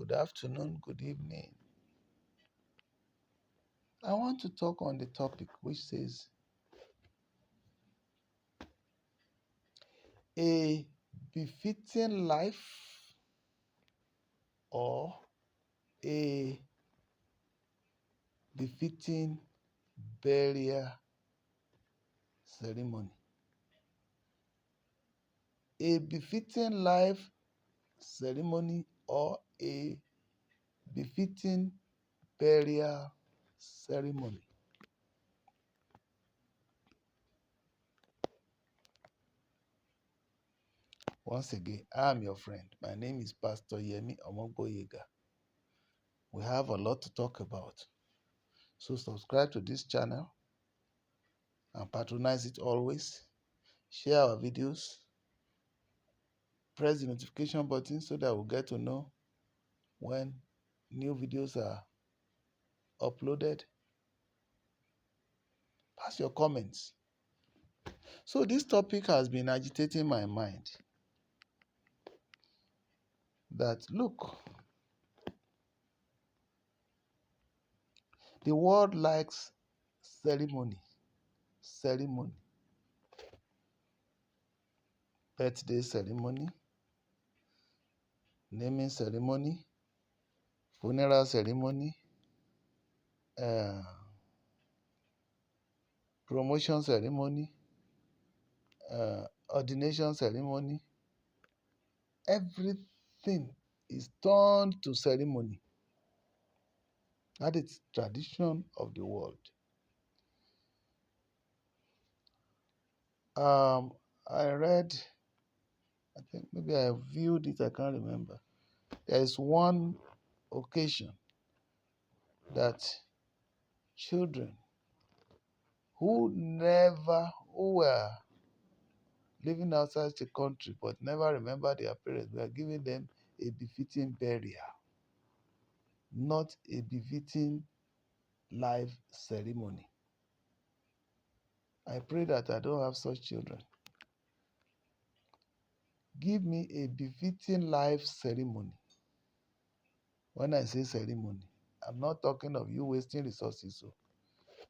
good afternoon, good evening. I want to talk on the topic which says a befitting life or a befitting burial ceremony. A befitting life ceremony or a befitting burial ceremony. Once again, I'm your friend. My name is Pastor Yemi Omogboyega. We have a lot to talk about. So subscribe to this channel and patronize it always. Share our videos. Press the notification button so that we'll get to know when new videos are uploaded. Pass your comments. So this topic has been agitating my mind. That look, the world likes ceremony, birthday ceremony, naming ceremony, funeral ceremony, uh, promotion ceremony, ordination ceremony. Everything is turned to ceremony. That is tradition of the world. I read, I think maybe I viewed it, I can't remember. There is one occasion that children who were living outside the country but never remember their parents, were giving them a befitting burial, not a befitting life ceremony. I pray that I don't have such children. Give me a befitting life ceremony. When I say ceremony, I'm not talking of you wasting resources. So,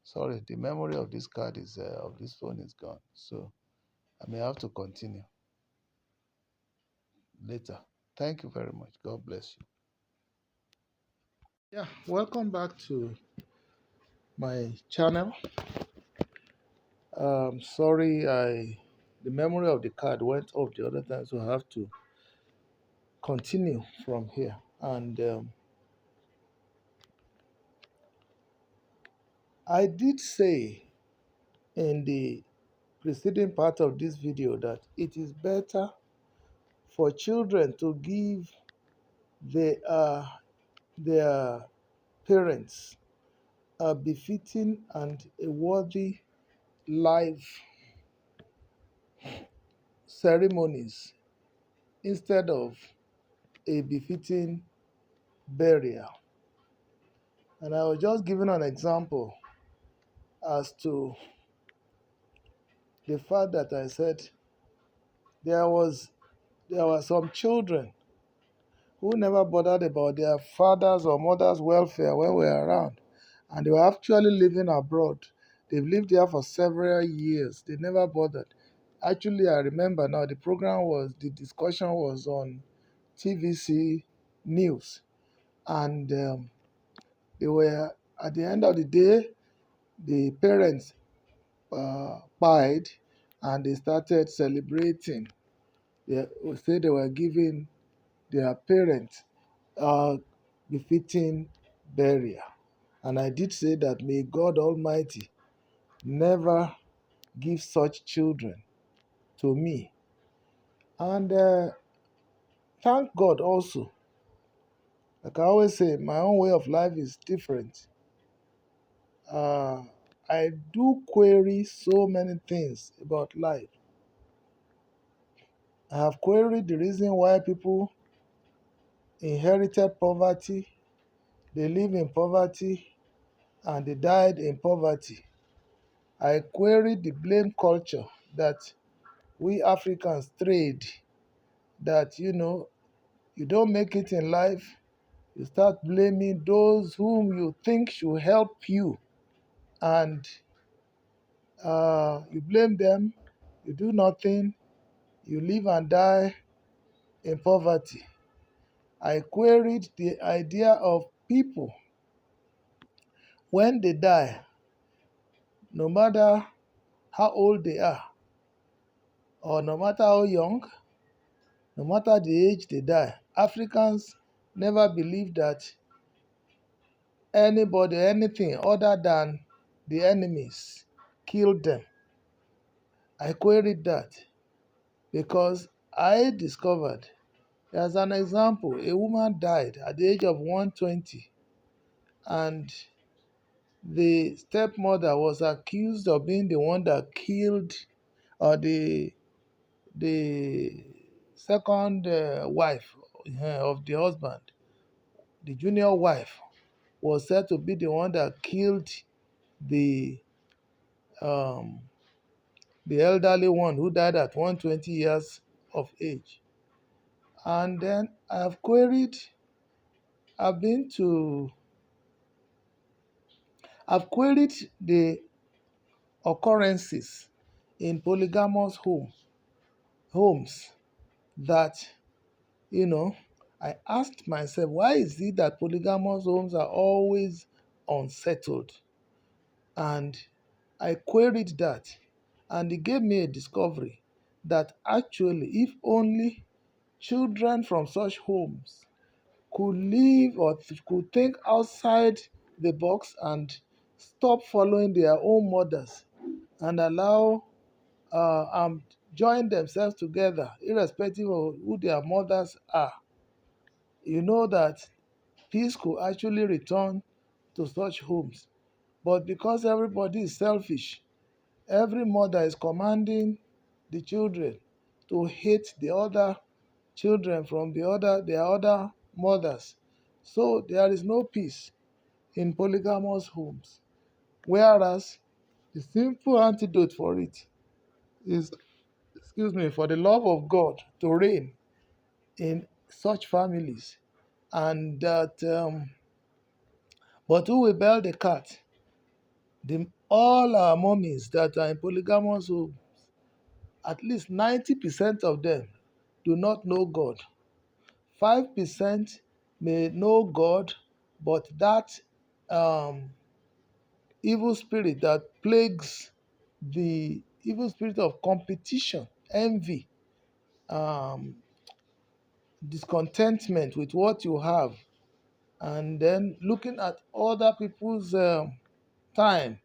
sorry, the memory of this card is of this phone is gone. So I may have to continue later. Thank you very much. God bless you. Yeah, welcome back to my channel. Sorry, the memory of the card went off the other time, so I have to continue from here. And I did say in the preceding part of this video that it is better for children to give their parents a befitting and a worthy life ceremonies instead of a befitting burial. And I was just giving an example as to the fact that I said there were some children who never bothered about their fathers or mothers' welfare when we were around. And they were actually living abroad. They've lived there for several years. They never bothered. Actually, I remember now the discussion was on TVC News. And they were, at the end of the day, the parents died and they started celebrating. They said they were giving their parents befitting burial. And I did say that may God Almighty never give such children to me. And thank God also. Like I always say, my own way of life is different. I do query so many things about life. I have queried the reason why people inherited poverty, they live in poverty, and they died in poverty. I queried the blame culture that we Africans trade, that you don't make it in life, You start blaming those whom you think should help you, and you blame them. You do nothing. You live and die in poverty. I queried the idea of people when they die, no matter how old they are, or no matter how young, no matter the age they die. Africans never believe that anybody, anything other than the enemies killed them. I queried that because I discovered, as an example, a woman died at the age of 120, and the stepmother was accused of being the one that killed, or the second wife of the husband, the junior wife, was said to be the one that killed the um, the elderly one who died at 120 years of age. And then I've been to, I've queried the occurrences in polygamous homes that, you know, I asked myself, why is it that polygamous homes are always unsettled? And I queried that, and it gave me a discovery that actually, if only children from such homes could live or could think outside the box and stop following their own mothers and allow join themselves together, irrespective of who their mothers are, you know that peace could actually return to such homes. But because everybody is selfish, every mother is commanding the children to hate the other children from their other mothers. So there is no peace in polygamous homes. Whereas the simple antidote for it is, for the love of God to reign in such families. And that, but who will bail the cat? All our mummies that are in polygamous homes, at least 90% of them do not know God. 5% may know God, but that um, evil spirit that plagues, the evil spirit of competition, envy, um, discontentment with what you have, and then looking at other people's time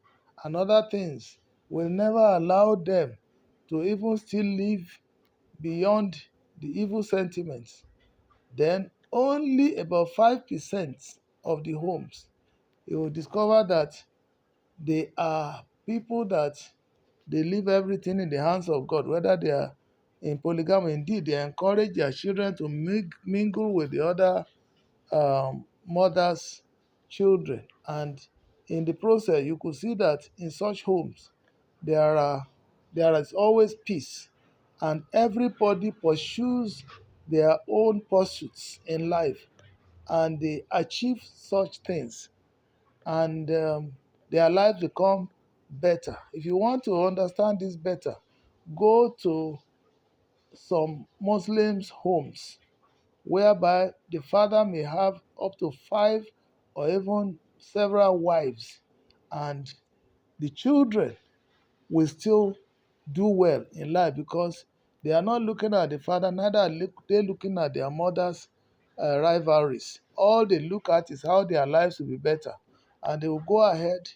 and other things will never allow them to even still live beyond the evil sentiments. Then only about 5% of the homes, you will discover that they are people that they leave everything in the hands of God, whether they are in polygamy. Indeed, they encourage their children to mingle with the other mothers' children. And in the process, you could see that in such homes, there are there is always peace, and everybody pursues their own pursuits in life, and they achieve such things, and their lives become better. If you want to understand this better, go to some Muslims' homes whereby the father may have up to five or even several wives, and the children will still do well in life because they are not looking at the father, neither are they looking at their mother's rivalries. All they look at is how their lives will be better, and they will go ahead,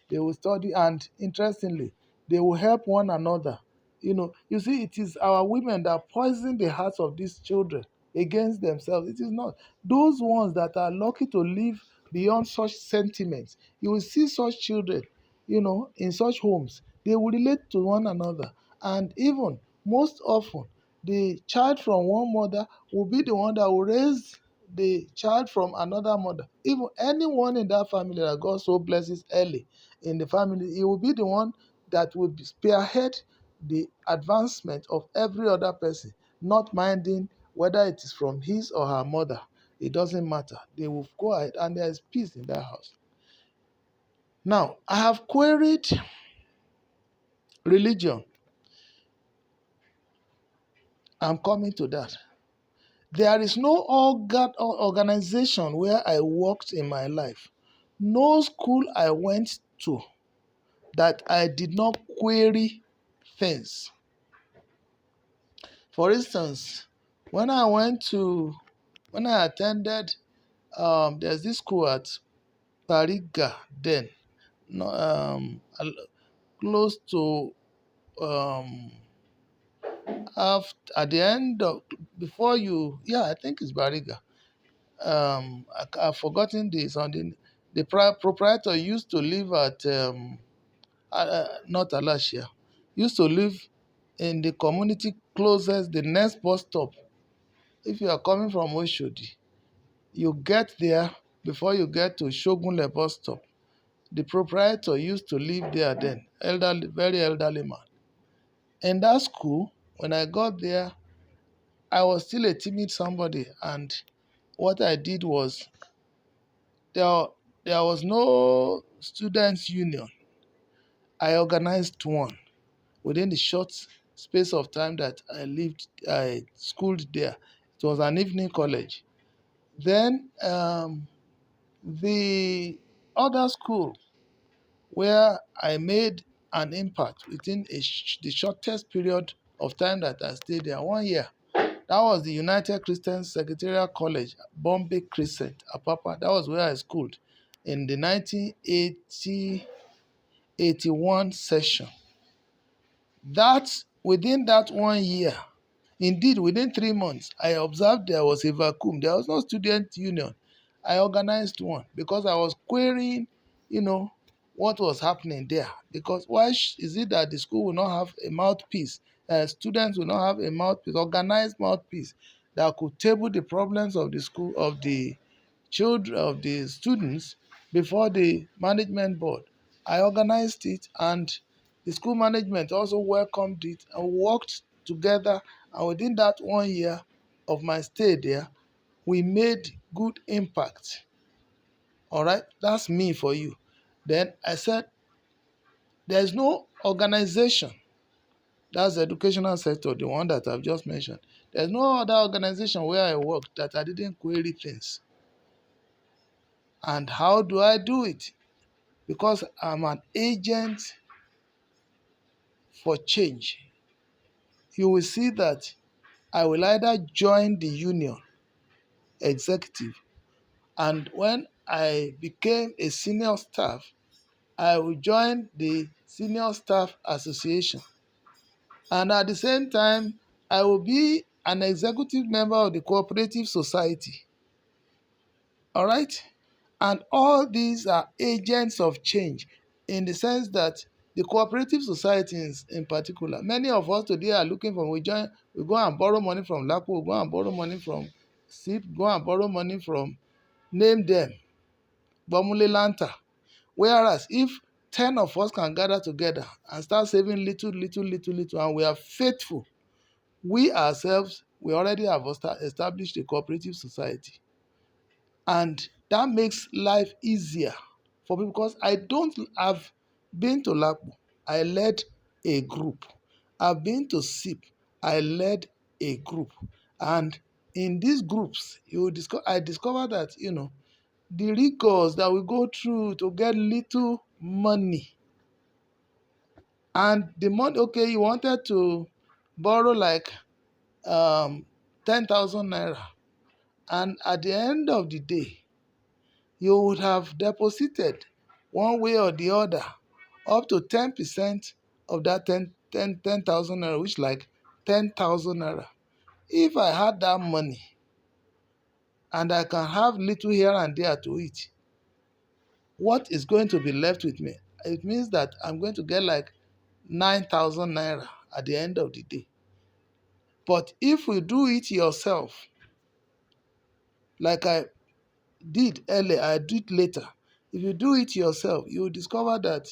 they will study, and interestingly, they will help one another. You see, it is our women that poison the hearts of these children against themselves. It is not those ones that are lucky to live beyond such sentiments. You will see such children, in such homes. They will relate to one another. And even most often, the child from one mother will be the one that will raise the child from another mother. Even anyone in that family that God so blesses early in the family, he will be the one that will spearhead the advancement of every other person, not minding whether it is from his or her mother. It doesn't matter. They will go ahead and there is peace in that house. Now, I have queried religion. I'm coming to that. There is no organization where I worked in my life, no school I went to that I did not query things. For instance, when I went to, when I attended, there's this school at Pariga then, no, close to, um, at the end of, before you, yeah, I think it's Bariga. I've forgotten this. On the proprietor used to live at, not Alashia, used to live in the community closest, the next bus stop. If you are coming from Oshodi, you get there before you get to Shogunle bus stop. The proprietor used to live there then, elderly, very elderly man. In that school, when I got there, I was still a timid somebody, and what I did was there, there was no students' union. I organized one within the short space of time that I schooled there. It was an evening college. Then the other school where I made an impact within the shortest period of time that I stayed there, 1 year. That was the United Christian Secretarial College, Bombay Crescent, Apapa. That was where I schooled in the 1980-81 session. That within that 1 year, indeed within 3 months, I observed there was a vacuum. There was no student union. I organized one because I was querying, you know, what was happening there. Because why is it that the school will not have a mouthpiece? Students will not have a mouthpiece, organized mouthpiece that could table the problems of the school, of the children, of the students before the management board. I organized it, and the school management also welcomed it and worked together. And within that 1 year of my stay there, we made good impact. All right, that's me for you. Then I said, there's no organization, that's the educational sector, the one that I've just mentioned. There's no other organization where I worked that I didn't query things. And how do I do it? Because I'm an agent for change. You will see that I will either join the union executive, and when I became a senior staff, I will join the senior staff association. And at the same time, I will be an executive member of the cooperative society. All right? And all these are agents of change in the sense that the cooperative societies in particular, many of us today are looking for, we join, we go and borrow money from LAPO, we go and borrow money from SIP, go and borrow money from, name them, Bomule Lanta. Whereas if 10 of us can gather together and start saving little, little, little, little, and we are faithful, we ourselves, we already have established a cooperative society. And that makes life easier for people because I don't have been to LAPO, I led a group. I've been to SIP, I led a group. And in these groups, I discovered that, the rigors that we go through to get little money. And the money, okay, you wanted to borrow like 10,000 naira. And at the end of the day, you would have deposited one way or the other up to 10% of that 10,000 naira, which like 10,000 naira. If I had that money and I can have little here and there to eat, what is going to be left with me? It means that I'm going to get like 9,000 naira at the end of the day. But if you do it yourself, like I did earlier, I did later, if you do it yourself, you will discover that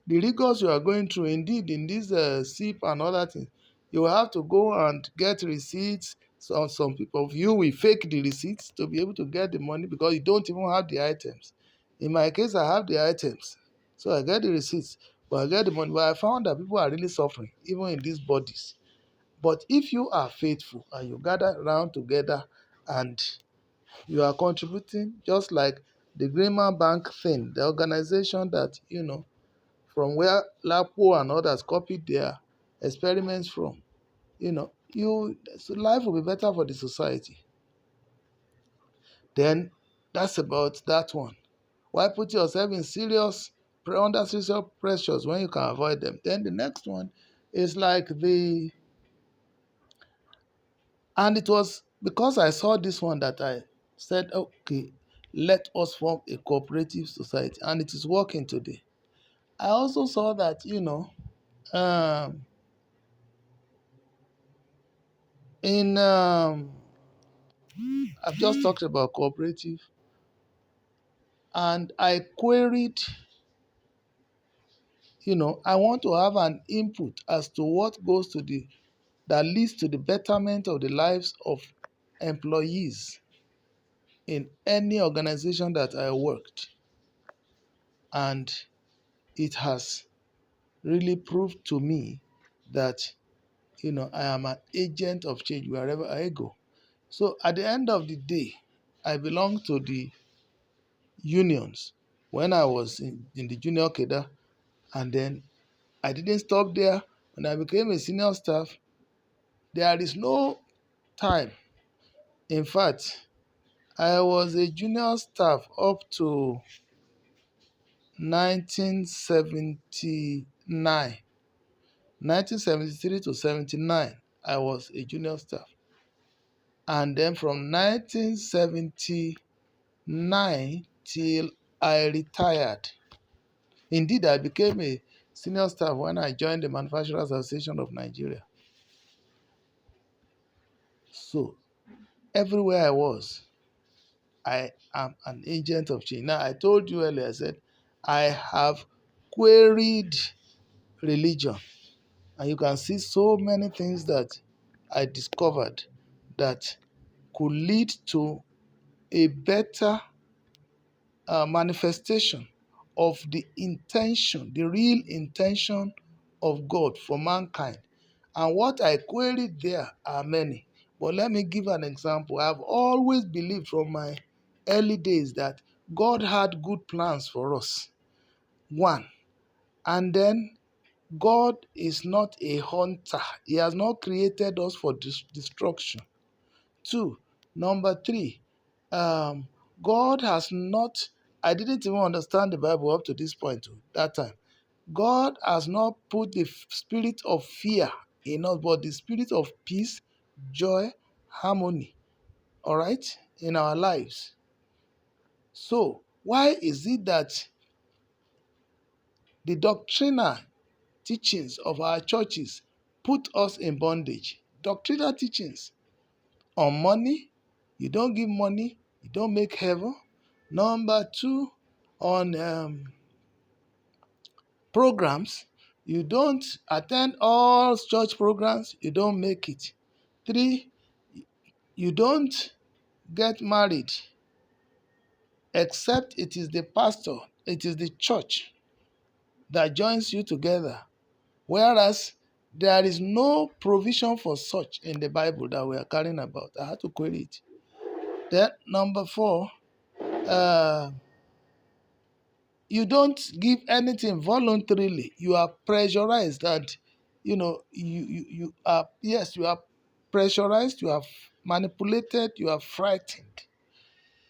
the rigors you are going through, indeed, in this SIP and other things, you will have to go and get receipts, So some people of you will fake the receipts to be able to get the money because you don't even have the items. In my case, I have the items. So I get the receipts, but I get the money. But I found that people are really suffering, even in these bodies. But if you are faithful and you gather around together and you are contributing, just like the Greenman Bank thing, the organization that, from where Lapo and others copied their experiments from, so life will be better for the society. Then that's about that one. Why put yourself in under serious pressures when you can avoid them? Then the next one is like and it was because I saw this one that I said, okay, let us form a cooperative society, and it is working today. I also saw that, um, in I've just talked about cooperative, and I queried, I want to have an input as to what goes to the that leads to the betterment of the lives of employees in any organization that I worked. And it has really proved to me that, I am an agent of change wherever I go. So at the end of the day, I belong to the unions when I was in the junior cadre, and then I didn't stop there. When I became a senior staff, there is no time. In fact, I was a junior staff up to 1979. 1973 to 79, I was a junior staff. And then from 1979 till I retired. Indeed, I became a senior staff when I joined the Manufacturers Association of Nigeria. So, everywhere I was, I am an agent of change. Now, I told you earlier, I said, I have queried religion. And you can see so many things that I discovered that could lead to a better manifestation of the intention, the real intention of God for mankind. And what I queried there are many. But let me give an example. I've always believed from my early days that God had good plans for us. One. And then God is not a hunter. He has not created us for destruction. Two, number three, God has not, I didn't even understand the Bible up to this point, that time. God has not put the spirit of fear in us, but the spirit of peace, joy, harmony, all right, in our lives. So, why is it that the doctrinal teachings of our churches put us in bondage? Doctrinal teachings on money, you don't give money, you don't make heaven. Number two, on programs, you don't attend all church programs, you don't make it. Three, you don't get married except it is the pastor, it is the church that joins you together. Whereas there is no provision for such in the Bible that we are carrying about. I had to query it. Then number four, uh, you don't give anything voluntarily. You are pressurized, and you are, yes, you are pressurized, you are manipulated, you are frightened,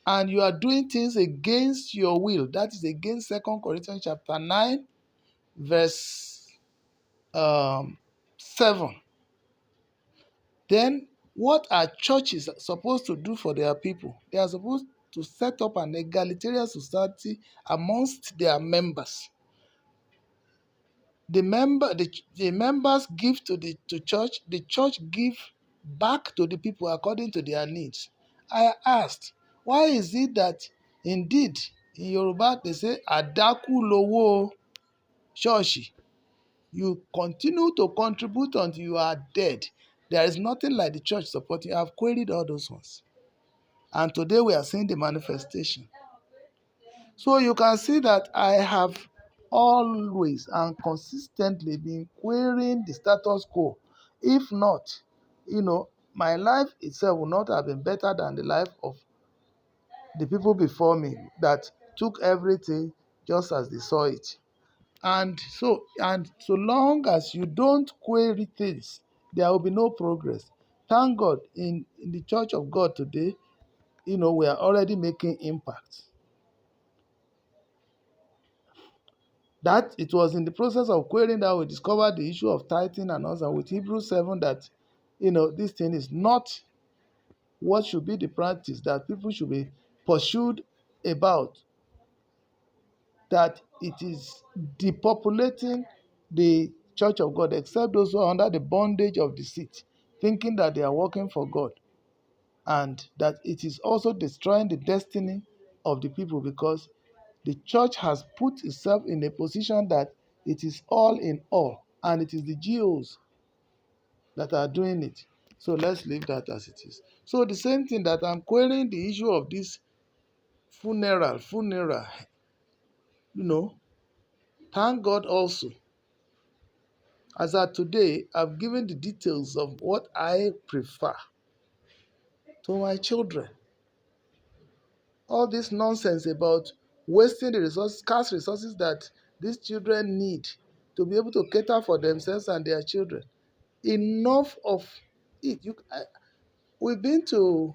and you are doing things against your will. That is against 2 Corinthians chapter 9 verse 7. Then what are churches supposed to do for their people? They are supposed to set up an egalitarian society amongst their members. The members give to church, the church give back to the people according to their needs. I asked, why is it that indeed in Yoruba they say Adaku Lowo Shoshi, you continue to contribute until you are dead. There is nothing like the church supporting. I've queried all those ones. And today we are seeing the manifestation. So you can see that I have always and consistently been querying the status quo. If not, my life itself would not have been better than the life of the people before me that took everything just as they saw it. And so long as you don't query things, there will be no progress. Thank God in the church of God today, we are already making impact. That it was in the process of querying that we discovered the issue of tithing and also with Hebrews 7 that this thing is not what should be the practice that people should be pursued about, that it is depopulating the church of God, except those who are under the bondage of deceit, thinking that they are working for God, and that it is also destroying the destiny of the people because the church has put itself in a position that it is all in all, and it is the GOs that are doing it. So let's leave that as it is. So the same thing that I'm querying the issue of this funeral, you know, thank God also. As of today, I've given the details of what I prefer to my children. All this nonsense about wasting the resources, scarce resources that these children need to be able to cater for themselves and their children. Enough of it. We've been to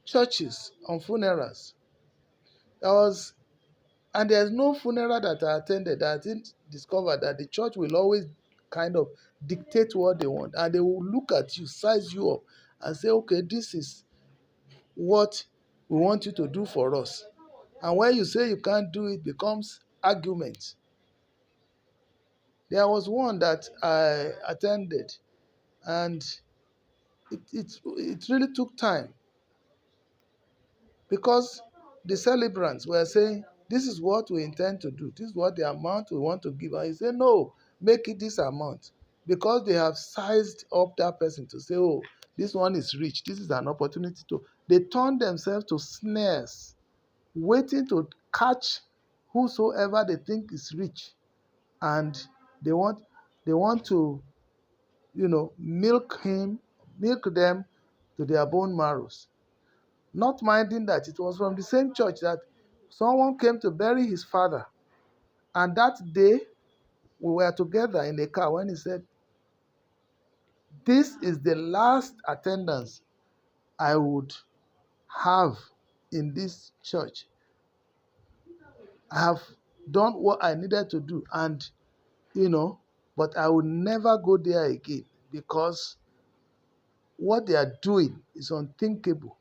churches on funerals. And there's no funeral that I attended that I didn't discover that the church will always kind of dictate what they want. And they will look at you, size you up, and say, okay, this is what we want you to do for us. And when you say you can't do it, becomes argument. There was one that I attended, and it really took time because the celebrants were saying, this is what we intend to do. This is what the amount we want to give. And he said, no, make it this amount. Because they have sized up that person to say, oh, this one is rich. This is an opportunity to. They turn themselves to snares, waiting to catch whosoever they think is rich. And they want to, milk them to their bone marrows. Not minding that it was from the same church that someone came to bury his father. And that day, we were together in a car when he said, this is the last attendance I would have in this church. I have done what I needed to do, and but I will never go there again because what they are doing is unthinkable.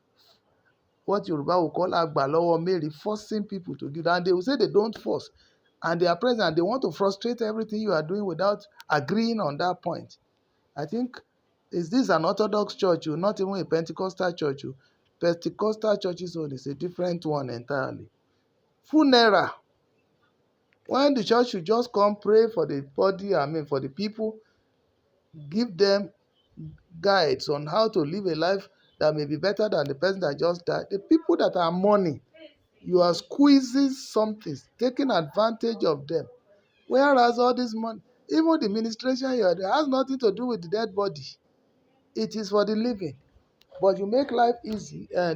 What Yoruba will call Agbalowo Mary, forcing people to do that. And they will say they don't force. And they are present and they want to frustrate everything you are doing without agreeing on that point. I think, is this an Orthodox church? Not even a Pentecostal church. Pentecostal church's own is a different one entirely. Funeral. When the church should just come pray for the body, for the people, give them guides on how to live a life that may be better than the person that just died. The people that are mourning, you are squeezing something, taking advantage of them. Whereas all this money, even the ministration here, it has nothing to do with the dead body. It is for the living. But you make life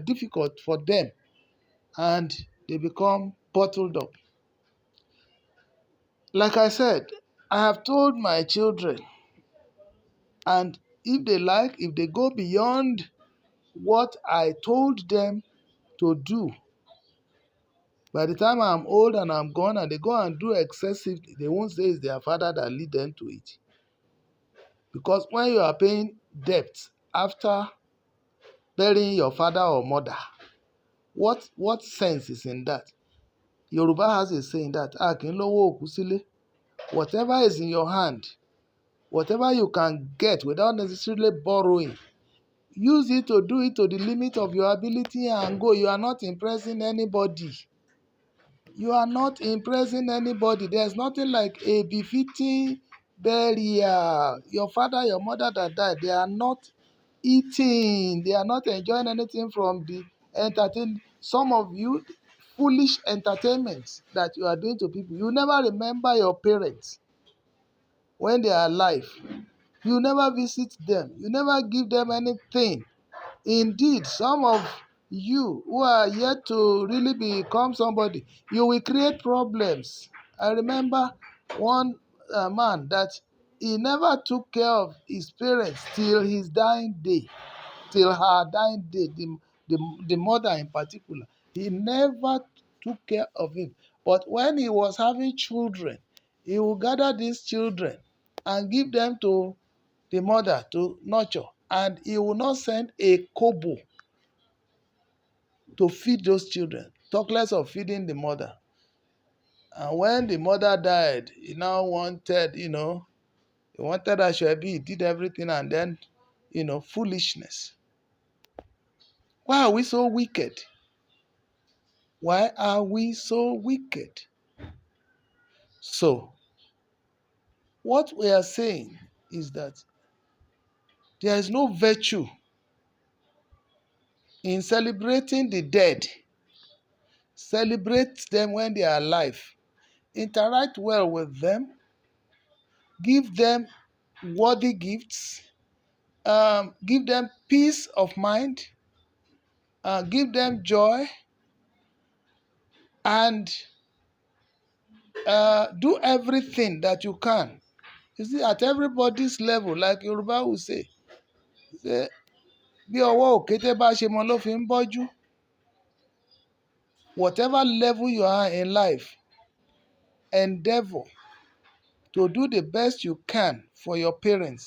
difficult for them, and they become bottled up. Like I said, I have told my children, and if they go beyond what I told them to do, by the time I'm old and I'm gone and they go and do excessive, they won't say it's their father that lead them to it. Because when you are paying debts after burying your father or mother, what sense is in that? Yoruba has a saying that whatever is in your hand, whatever you can get without necessarily borrowing, use it to do it to the limit of your ability and go. You are not impressing anybody. You are not impressing anybody. There's nothing like a befitting burial. Your father, your mother that died, they are not eating. They are not enjoying anything from the entertain. Some of you, foolish entertainments that you are doing to people. You never remember your parents when they are alive. You never visit them. You never give them anything. Indeed, some of you who are yet to really become somebody, you will create problems. I remember one man that he never took care of his parents till his dying day, till her dying day, the, the mother in particular. He never took care of him. But when he was having children, he will gather these children and give them to the mother to nurture. And he will not send a kobo to feed those children, talk less of feeding the mother. And when the mother died, he now wanted, he wanted Ashwebi, he did everything, and then, foolishness. Why are we so wicked? Why are we so wicked? So, what we are saying is that there is no virtue in celebrating the dead. Celebrate them when they are alive. Interact well with them. Give them worthy gifts. Give them peace of mind. Give them joy. And do everything that you can. You see, at everybody's level, like Yoruba will say bí ọwọ́ òkété bá ṣe mọ ló fi ń bọ́jú. Whatever level you are in life, endeavor to do the best you can for your parents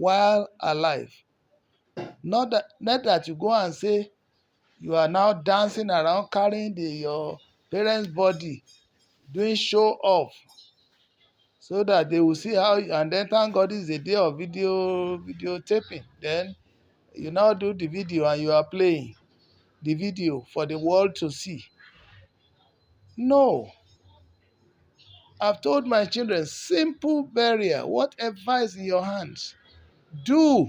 while alive. Not that you go and say you are now dancing around carrying your parents' body, doing show off, so that they will see how. And then thank God it's a day of videotaping. Then you now do the video and you are playing the video for the world to see. No. I've told my children, simple burial, whatever is in your hands, do.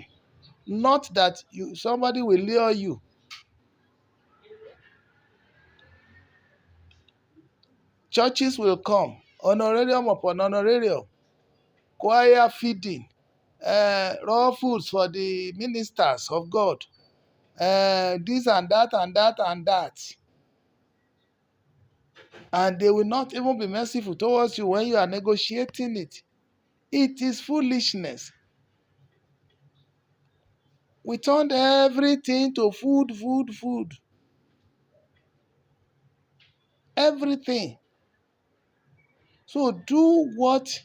Not that somebody will lure you. Churches will come, honorarium upon honorarium, choir feeding, raw foods for the ministers of God, this and that and that and that. And they will not even be merciful towards you when you are negotiating it. It is foolishness. We turned everything to food, food, food. Everything. So do what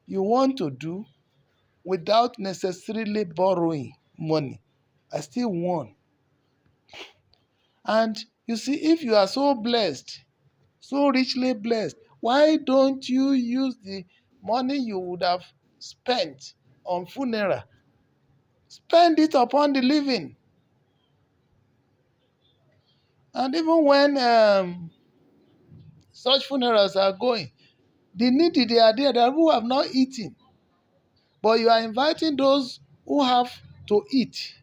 you want to do without necessarily borrowing money. I still won. And you see, if you are so blessed, so richly blessed, why don't you use the money you would have spent on funeral? Spend it upon the living. And even when such funerals are going, the needy, they are there who have not eaten. But you are inviting those who have to eat.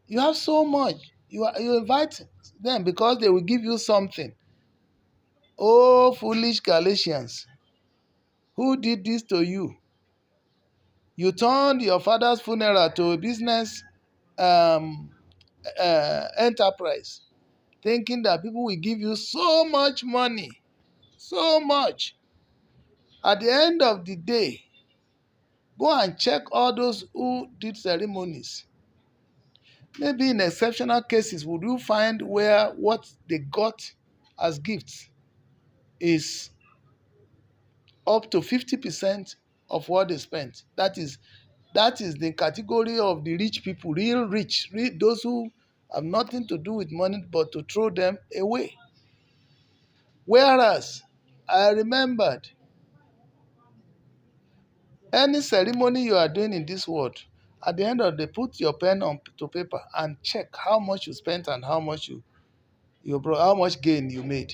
You have so much. You invite them because they will give you something. Oh, foolish Galatians, who did this to you? You turned your father's funeral to a business um, enterprise, thinking that people will give you so much money, so much. At the end of the day, go and check all those who did ceremonies. Maybe in exceptional cases, would you find where what they got as gifts is up to 50% of what they spent. That is the category of the rich people, real rich, those who have nothing to do with money but to throw them away. Whereas I remembered, any ceremony you are doing in this world, at the end of the day, put your pen on to paper and check how much you spent and how much how much gain you made.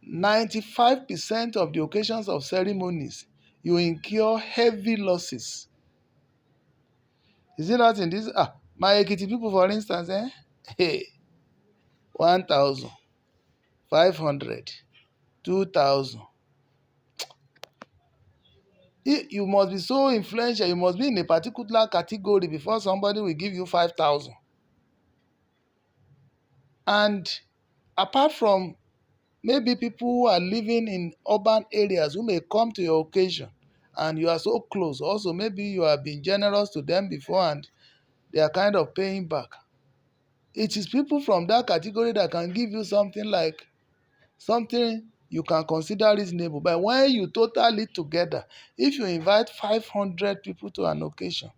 95% of the occasions of ceremonies, you incur heavy losses. Is it not in this? My Ekiti people, for instance, hey, 1,000, 500, 2,000. You must be so influential. You must be in a particular category before somebody will give you 5,000. And apart from maybe people who are living in urban areas who may come to your occasion and you are so close, also maybe you have been generous to them before and they are kind of paying back. It is people from that category that can give you something like something you can consider reasonable. But when you total it together, if you invite 500 people to an occasion,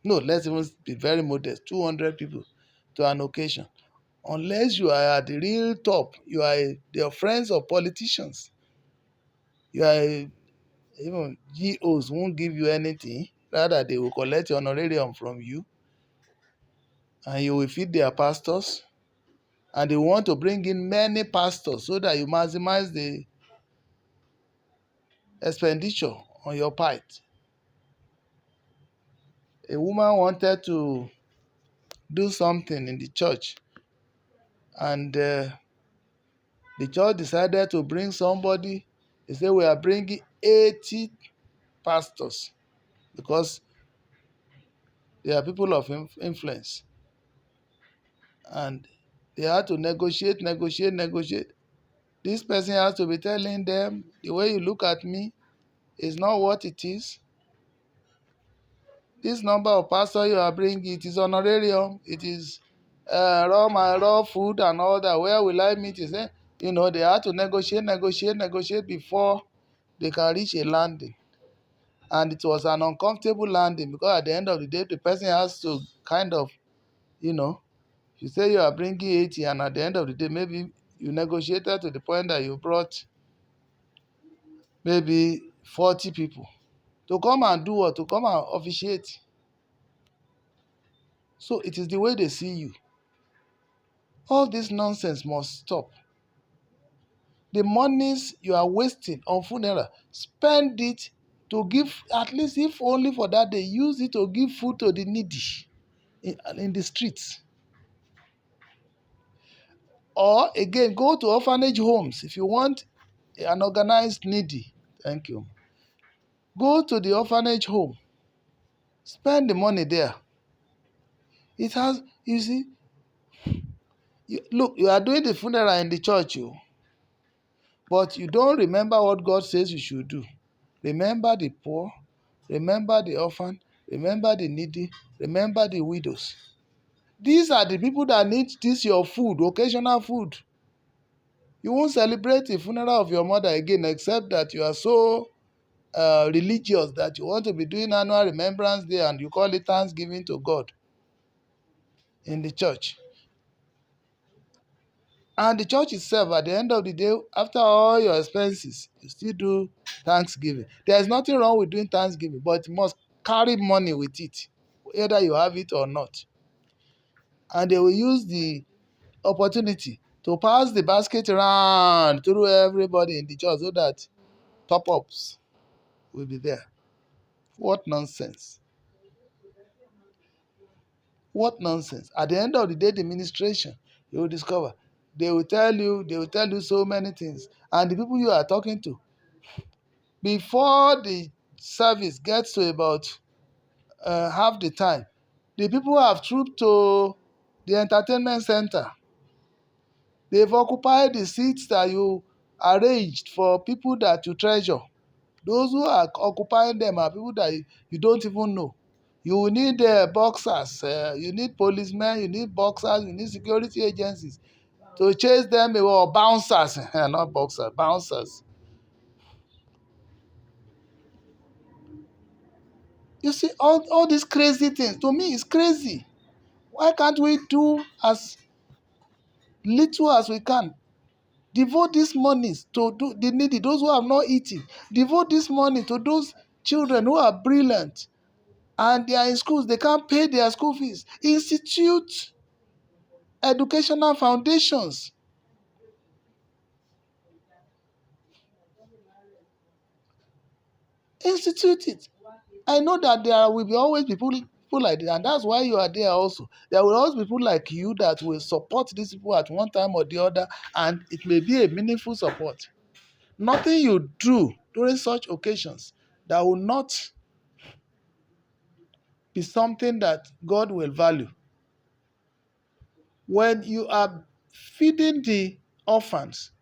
no, let's even be very modest, 200 people to an occasion, unless you are at the real top, you are your friends or politicians, you are even GOs won't give you anything, rather they will collect your honorarium from you and you will feed their pastors, and they want to bring in many pastors so that you maximize the expenditure on your part. A woman wanted to do something in the church, and the church decided to bring somebody. They said, we are bringing 80 pastors because they are people of influence. And they had to negotiate. This person has to be telling them, the way you look at me is not what it is. This number of pastors you are bringing, it is honorarium, it is raw food and all that. Where will I meet? Is they had to negotiate before they can reach a landing. And it was an uncomfortable landing because at the end of the day, the person has to kind of, you say you are bringing 80 and at the end of the day, maybe you negotiated to the point that you brought maybe 40 people to come and do what? To come and officiate. So it is the way they see you. All this nonsense must stop. The monies you are wasting on funeral, spend it to give, at least if only for that day, use it to give food to the needy in the streets. Or again, go to orphanage homes if you want an organized needy. Thank you. Go to the orphanage home. Spend the money there. It has, you see, look, you are doing the funeral in the church, but you don't remember what God says you should do. Remember the poor, remember the orphan, remember the needy, remember the widows. These are the people that need this your food, occasional food. You won't celebrate the funeral of your mother again except that you are so religious that you want to be doing annual remembrance day and you call it thanksgiving to God in the church. And the church itself, at the end of the day, after all your expenses, you still do thanksgiving. There is nothing wrong with doing thanksgiving, but you must carry money with it, whether you have it or not. And they will use the opportunity to pass the basket around through everybody in the church so that top-ups will be there. What nonsense. What nonsense. At the end of the day, the administration, you will discover, they will tell you so many things. And the people you are talking to, before the service gets to about half the time, the people have trooped to the entertainment center. They've occupied the seats that you arranged for people that you treasure. Those who are occupying them are people that you don't even know. You need boxers, you need policemen, you need boxers, you need security agencies to chase them away, or bouncers, not boxers, bouncers. You see, all these crazy things, to me, it's crazy. Why can't we do as little as we can? Devote these monies to do the needy, those who have not eaten. Devote this money to those children who are brilliant and they are in schools, they can't pay their school fees. Institute educational foundations. Institute it. I know that there will be always people like this, and that's why you are there also. There will always be people like you that will support these people at one time or the other, and it may be a meaningful support. Nothing you do during such occasions that will not be something that God will value. When you are feeding the orphans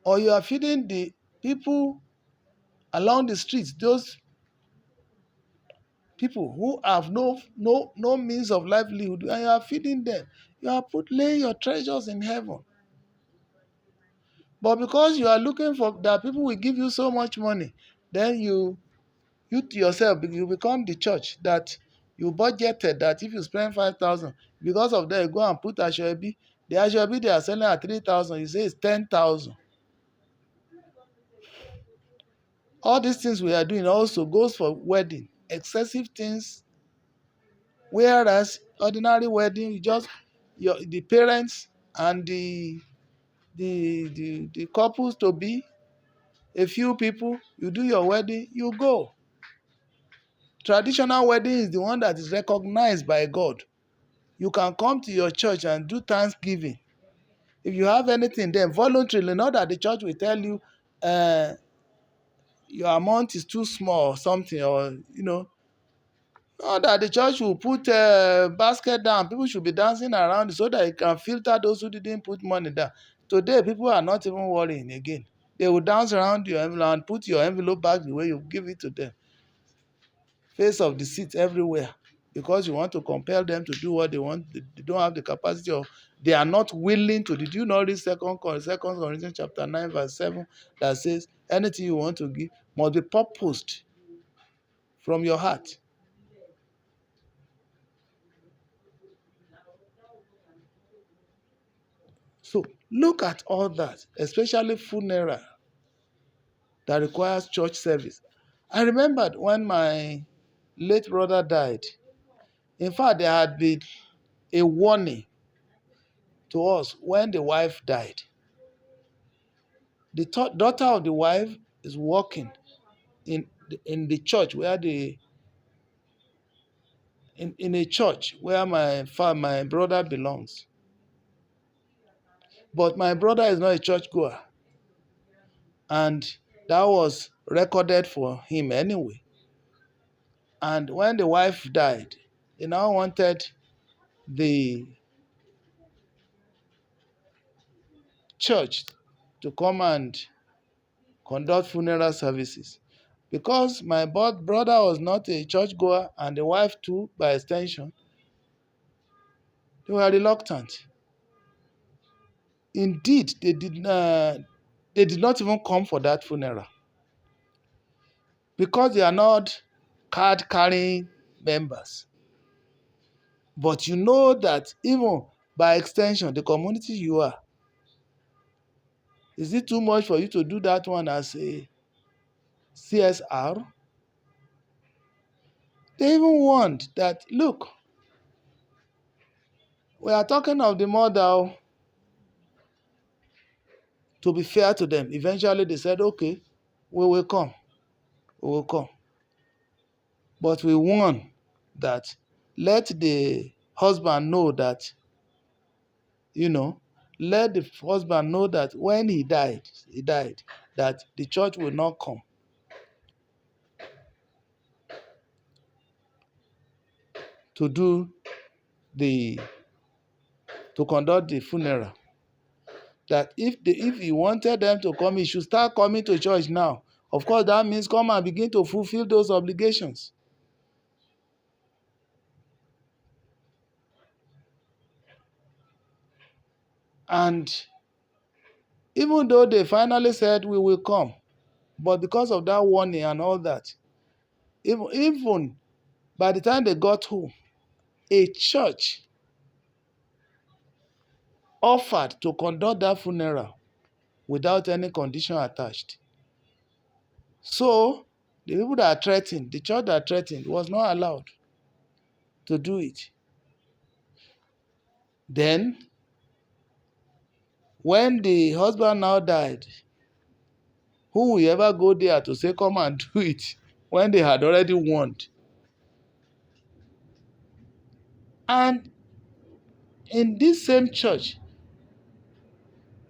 or you are feeding the people along the streets, those people who have no means of livelihood, and you are feeding them, you are laying your treasures in heaven. But because you are looking for that people will give you so much money, then you to yourself you become the church that you budgeted that if you spend 5,000, because of that you go and put ashoebi. The ashoebi they are selling at 3,000, you say it's 10,000. All these things we are doing also goes for wedding, excessive things. Whereas ordinary wedding, you just the parents and the couples to be, a few people, you do your wedding, you go. Traditional wedding is the one that is recognized by God. You can come to your church and do thanksgiving. If you have anything, then voluntarily, not that the church will tell you uh, your amount is too small or something, or not that the church will put a basket down. People should be dancing around it so that it can filter those who didn't put money down. Today, people are not even worrying again. They will dance around your envelope and put your envelope back the way you give it to them. Face of deceit everywhere, because you want to compel them to do what they want. They don't have the capacity, or they are not willing to. Did you not read Second Corinthians chapter 9 verse 7 that says anything you want to give must be purposed from your heart? So look at all that, especially funeral that requires church service. I remembered when my late brother died. In fact, there had been a warning to us when the wife died. The daughter of the wife is working in the church where in a church where my brother belongs. But my brother is not a church goer, and that was recorded for him anyway. And when the wife died, he now wanted the church to come and conduct funeral services. Because my brother was not a church goer and the wife too, by extension, they were reluctant. Indeed, they did not even come for that funeral because they are not card carrying members. But you know that even by extension, the community you are, is it too much for you to do that one as a CSR? They even want that, look, we are talking of the mother, to be fair to them. Eventually they said, okay, we will come. We will come. But we warn that let the husband know that, let the husband know that when he died, that the church will not come to do the to conduct the funeral. That if he wanted them to come, he should start coming to church now. Of course, that means come and begin to fulfill those obligations. And even though they finally said we will come, but because of that warning and all that, even by the time they got home, a church offered to conduct that funeral without any condition attached. So the people that are threatened, the church that threatened, was not allowed to do it. Then, when the husband now died, Who will ever go there to say, come and do it, when they had already warned? And in this same church,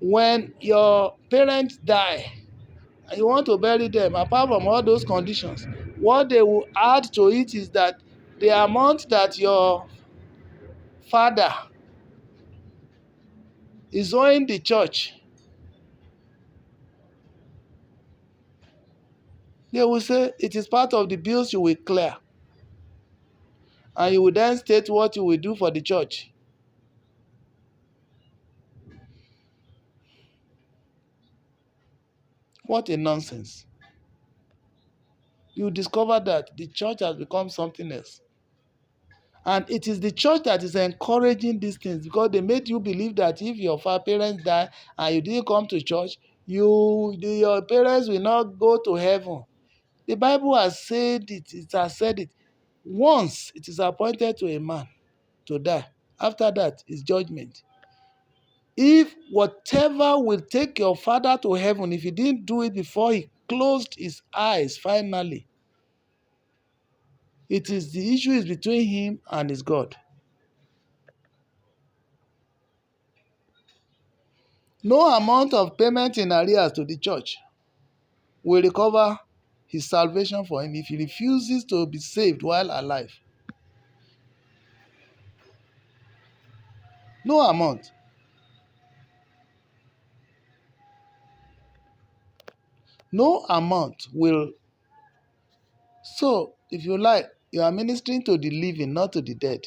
when your parents die and you want to bury them, apart from all those conditions, what they will add to it is that the amount that your father is owing the church, they will say it is part of the bills you will clear. And you will then state what you will do for the church. What a nonsense. You discover that the church has become something else. And it is the church that is encouraging these things, because they made you believe that if your parents die and you didn't come to church, your parents will not go to heaven. The Bible has said it. It has said it. Once it is appointed to a man to die, after that is judgment. If whatever will take your father to heaven, if he didn't do it before he closed his eyes finally, the issue is between him and his God. No amount of payment in arrears to the church will recover his salvation for him if he refuses to be saved while alive. No amount. No amount will. So, if you like, you are ministering to the living, not to the dead.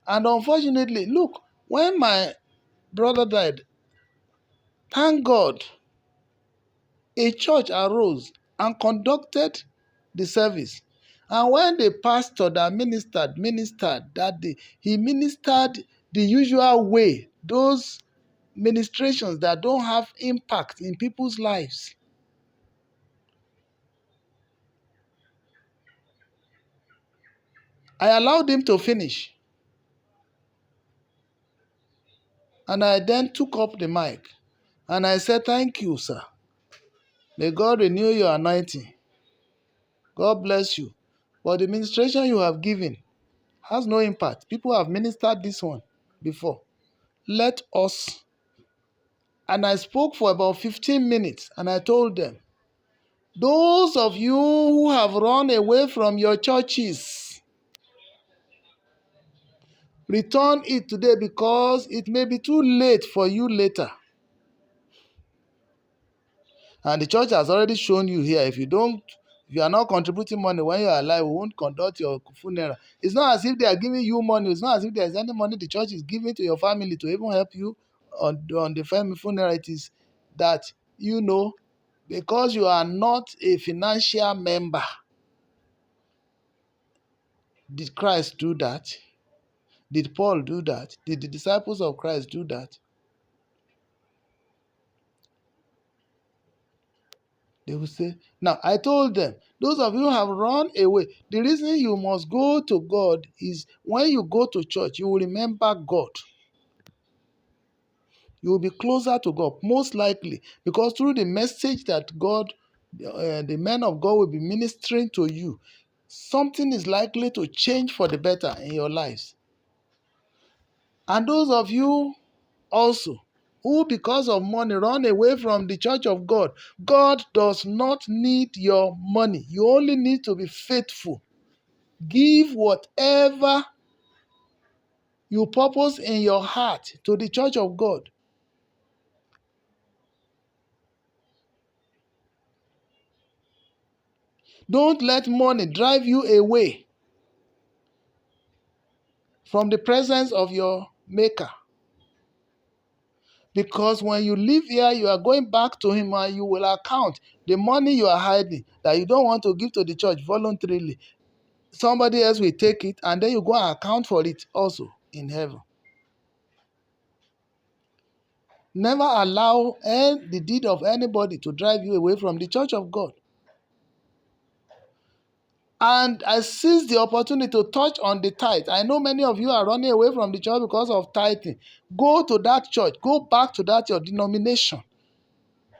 And unfortunately, look, when my brother died, thank God, a church arose and conducted the service. And when the pastor that ministered that day, he ministered the usual way, those ministrations that don't have impact in people's lives. I allowed him to finish. And I then took up the mic and I said, thank you, sir. May God renew your anointing. God bless you. But the ministration you have given has no impact. People have ministered this one before. Let us. And I spoke for about 15 minutes and I told them, those of you who have run away from your churches, return it today, because it may be too late for you later. And the church has already shown you here, if you are not contributing money when you are alive, we won't conduct your funeral. It's not as if they are giving you money. It's not as if there's any money the church is giving to your family to even help you on the family funeral. It is that, because you are not a financial member. Did Christ do that? Did Paul do that? Did the disciples of Christ do that? They will say, now I told them, those of you who have run away, the reason you must go to God is when you go to church, you will remember God. You will be closer to God, most likely, because through the message that the men of God will be ministering to you, something is likely to change for the better in your lives. And those of you also who because of money run away from the church of God, God does not need your money. You only need to be faithful. Give whatever you purpose in your heart to the church of God. Don't let money drive you away from the presence of your Maker. Because when you leave here, you are going back to Him and you will account the money you are hiding that you don't want to give to the church voluntarily. Somebody else will take it and then you go and account for it also in heaven. Never allow the deed of anybody to drive you away from the church of God. And I seize the opportunity to touch on the tithe. I know many of you are running away from the church because of tithing. Go to that church. Go back to that your denomination.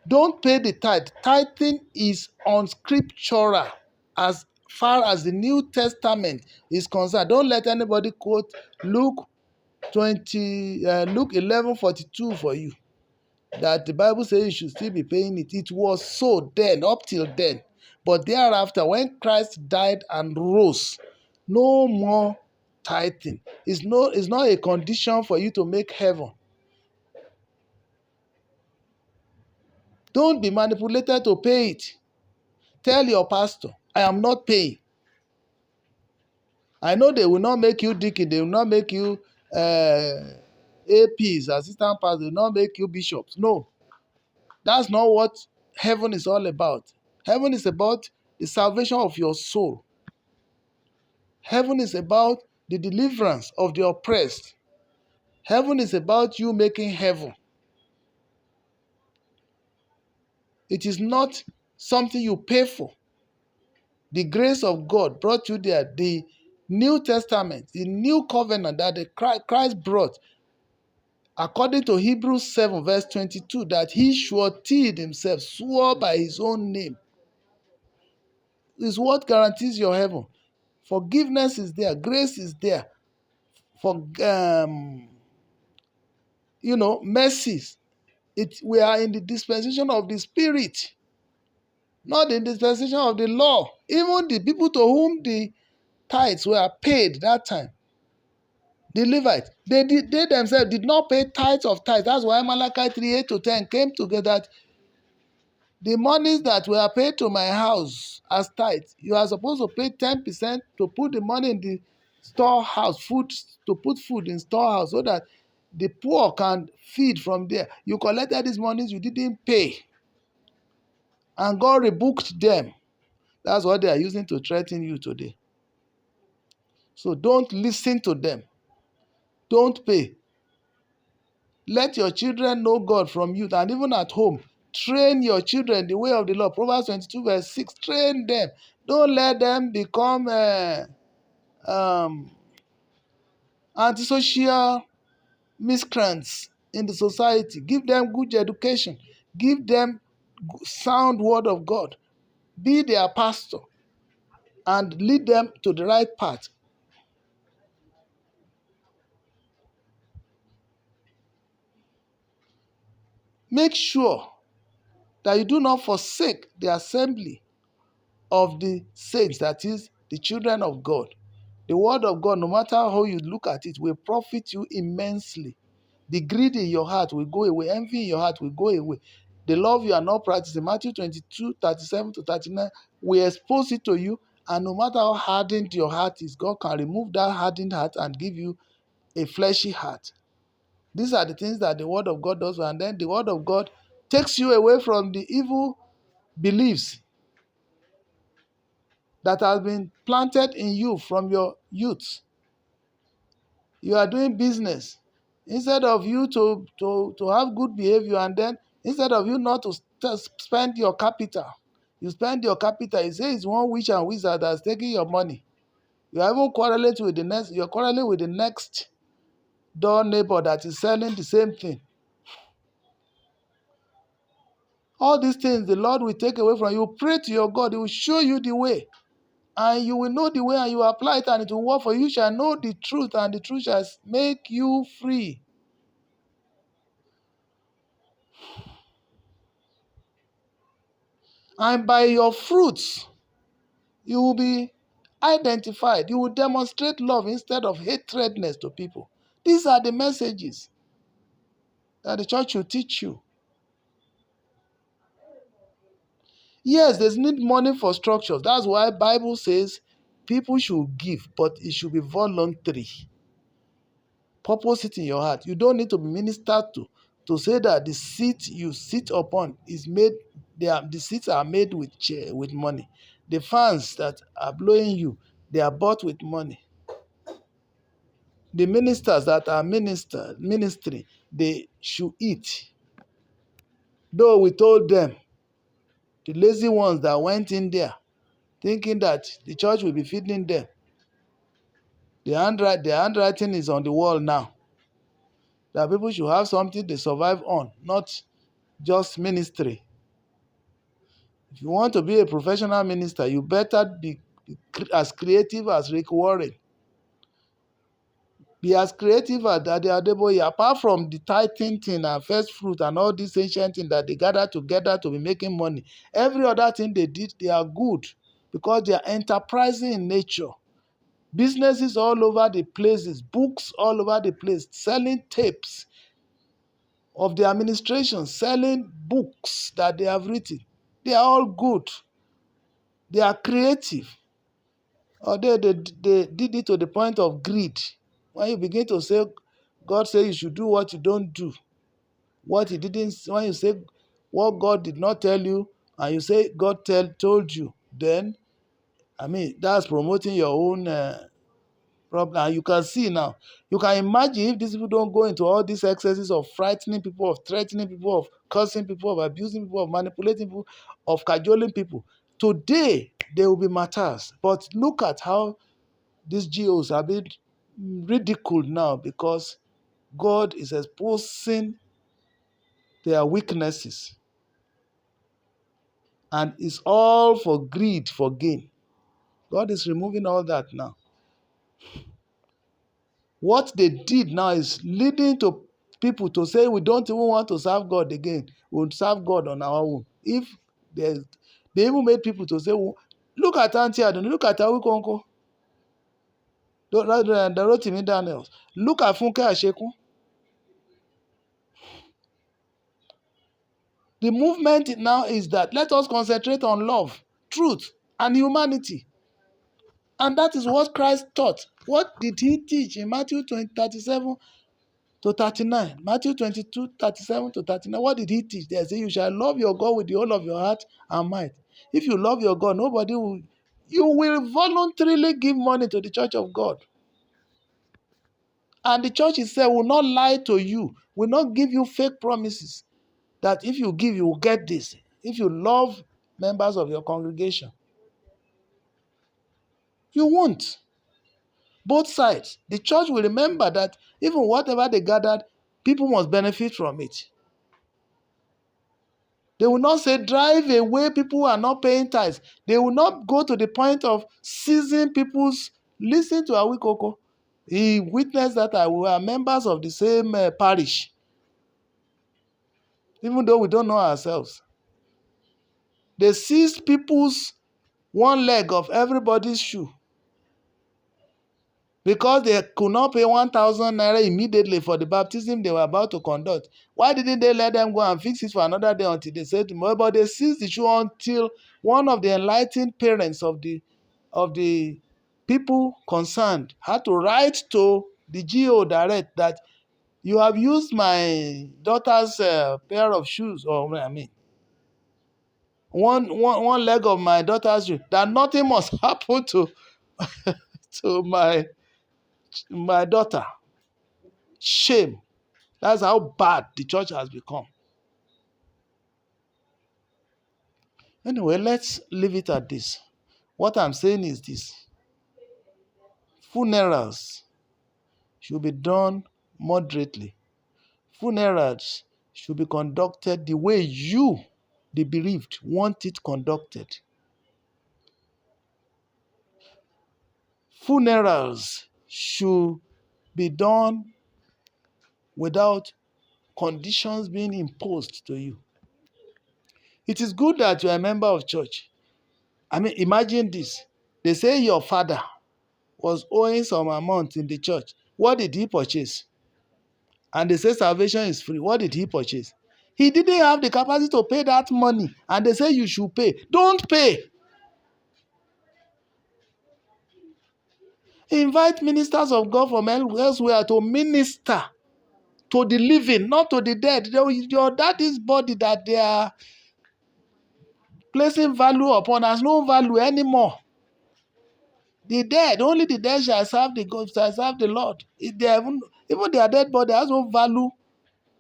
Don't pay the tithe. Tithing is unscriptural as far as the New Testament is concerned. Don't let anybody quote Luke 11:42 for you, that the Bible says you should still be paying it. It was so then, up till then. But thereafter, when Christ died and rose, no more tithing. It's not a condition for you to make heaven. Don't be manipulated to pay it. Tell your pastor, I am not paying. I know they will not make you deacon, they will not make you APs, assistant pastors, they will not make you bishops. No, that's not what heaven is all about. Heaven is about the salvation of your soul. Heaven is about the deliverance of the oppressed. Heaven is about you making heaven. It is not something you pay for. The grace of God brought you there. The New Testament, the new covenant that Christ brought, according to Hebrews 7 verse 22, that he suretyed himself, swore by his own name, is what guarantees your heaven. Forgiveness is there. Grace is there. For mercies. We are in the dispensation of the Spirit, not in the dispensation of the law. Even the people to whom the tithes were paid that time, the Levites, they themselves did not pay tithes of tithes. That's why Malachi 3:8-10 came together. The monies that were paid to my house as tithes, you are supposed to pay 10% to put the money in the storehouse, to put food in storehouse so that the poor can feed from there. You collected these monies, you didn't pay. And God rebuked them. That's what they are using to threaten you today. So don't listen to them. Don't pay. Let your children know God from youth, and even at home, train your children the way of the Lord. Proverbs 22 verse 6, train them. Don't let them become antisocial miscreants in the society. Give them good education. Give them sound word of God. Be their pastor and lead them to the right path. Make sure that you do not forsake the assembly of the saints, that is, the children of God. The word of God, no matter how you look at it, will profit you immensely. The greed in your heart will go away. Envy in your heart will go away. The love you are not practicing, Matthew 22:37-39, will expose it to you. And no matter how hardened your heart is, God can remove that hardened heart and give you a fleshy heart. These are the things that the word of God does. And then the word of God takes you away from the evil beliefs that has been planted in you from your youth. You are doing business. Instead of you to have good behavior, and then instead of you not to spend your capital, you spend your capital. You say it's one witch and wizard that's taking your money. You are even quarreling with the next. You're quarreling with the next door neighbor that is selling the same thing. All these things the Lord will take away from you. Pray to your God. He will show you the way. And you will know the way, and you will apply it, and it will work for you. You shall know the truth, and the truth shall make you free. And by your fruits, you will be identified. You will demonstrate love instead of hatredness to people. These are the messages that the church will teach you. Yes, there's need money for structures. That's why Bible says people should give, but it should be voluntary. Purpose it in your heart. You don't need to be ministered to say that the seat you sit upon is made. The seats are made with money. The fans that are blowing you, they are bought with money. The ministers that are ministry, they should eat. Though we told them, the lazy ones that went in there, thinking that the church will be feeding them, the handwriting is on the wall now. That people should have something they survive on, not just ministry. If you want to be a professional minister, you better be as creative as Rick Warren. Be as creative as Daddy Adeboye. Apart from the tithing thing and first fruit and all these ancient things that they gather together to be making money, every other thing they did, they are good because they are enterprising in nature. Businesses all over the places, books all over the place, selling tapes of the administration, selling books that they have written. They are all good. They are creative. Or they did it to the point of greed. When you begin to say, God said you should do what you don't do. What he didn't, when you say what God did not tell you, and you say God told you, then, that's promoting your own problem. And you can see now, you can imagine if these people don't go into all these excesses of frightening people, of threatening people, of cursing people, of abusing people, of manipulating people, of cajoling people. Today, there will be matters. But look at how these GOs are being ridiculed now because God is exposing their weaknesses. And it's all for greed, for gain. God is removing all that now. What they did now is leading to people to say we don't even want to serve God again. We'll serve God on our own. If they even made people to say, well, look at Auntie Adon, look at Awikonko, the Rotimi Daniels, look at Funke Ashekun. The movement now is that let us concentrate on love, truth, and humanity. And that is what Christ taught. What did he teach in Matthew 37 to 39? Matthew 22, 37 to 39. What did he teach there? Say, you shall love your God with the whole of your heart and mind. If you love your God, you will voluntarily give money to the church of God. And the church itself will not lie to you, will not give you fake promises that if you give, you will get this. If you love members of your congregation, you won't. Both sides. The church will remember that even whatever they gathered, people must benefit from it. They will not say drive away people who are not paying tithes. They will not go to the point of seizing people's. Listen to Awikoko. He witnessed that we are members of the same parish, even though we don't know ourselves. They seized people's one leg of everybody's shoe because they could not pay 1,000 naira immediately for the baptism they were about to conduct. Why didn't they let them go and fix it for another day until they said tomorrow? But they seized the shoe until one of the enlightened parents of the people concerned had to write to the GO direct that you have used my daughter's pair of shoes, or one leg of my daughter's shoe, that nothing must happen to to my daughter. Shame. That's how bad the church has become. Anyway, let's leave it at this. What I'm saying is this. Funerals should be done moderately. Funerals should be conducted the way you, the bereaved, want it conducted. Funerals should be done without conditions being imposed to you. It is good that you are a member of church. Imagine this. They say your father was owing some amount in the church. What did he purchase? And they say salvation is free. What did he purchase? He didn't have the capacity to pay that money. And they say you should pay. Don't pay. Invite ministers of God from elsewhere to minister to the living, not to the dead. Your daddy's body that they are placing value upon has no value anymore. The dead, only the dead shall serve the God, shall serve the Lord. Even their dead body has no value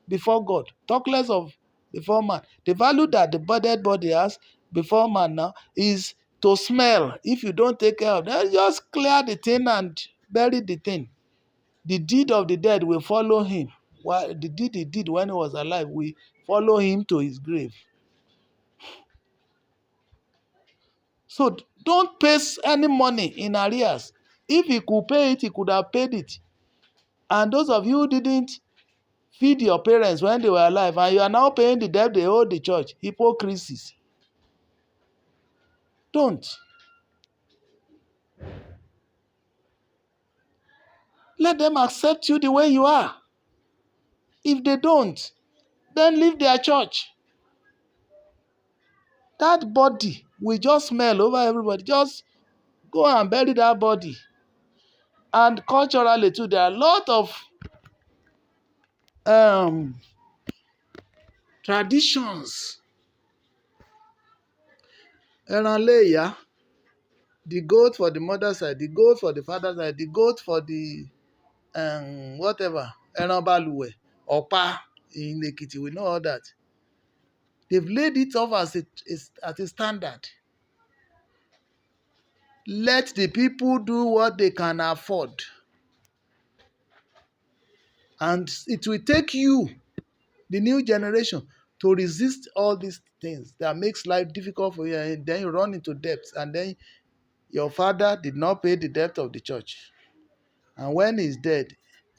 before God. Talk less of before man. The value that the dead body has before man now is to smell. If you don't take care of that, just clear the thing and bury the thing. The deed of the dead will follow him. The deed he did when he was alive will follow him to his grave. So don't pay any money in arrears. If he could pay it, he could have paid it. And those of you who didn't feed your parents when they were alive, and you are now paying the debt they owe the church, hypocrisies. Don't. Let them accept you the way you are. If they don't, then leave their church. That body will just smell over everybody. Just go and bury that body. And culturally too, there are a lot of traditions. Ẹran léyà, the goat for the mother side, the goat for the father side, the goat for the whatever, ẹran balùwẹ̀, ọ̀pá in Ekiti, we know all that. They've laid it off as a standard. Let the people do what they can afford. And it will take you, the new generation, to resist all these things that makes life difficult for you, and then you run into debts, and then your father did not pay the debt of the church. And when he's dead,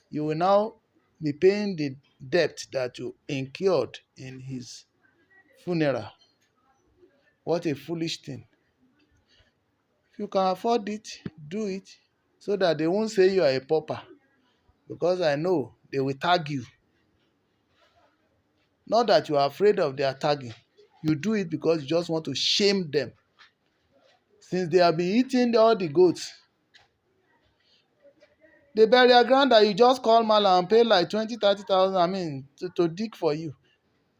you will now be paying the debt that you incurred in his funeral. What a foolish thing. If you can afford it, do it, so that they won't say you are a pauper. Because I know they will tag you. Not that you are afraid of their tagging. You do it because you just want to shame them. Since they have been eating all the goats, the burial ground that you just call Mala and pay like 20, 30,000, to dig for you.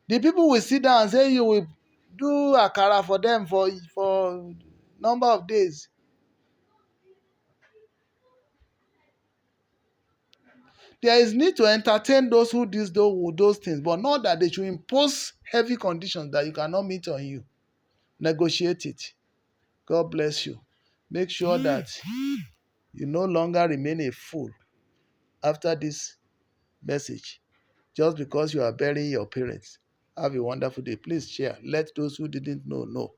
The people will sit down and say you will do akara for them for number of days. There is need to entertain those who do those things, but not that they should impose heavy conditions that you cannot meet on you. Negotiate it. God bless you. Make sure that you no longer remain a fool after this message just because you are burying your parents. Have a wonderful day. Please share. Let those who didn't know know.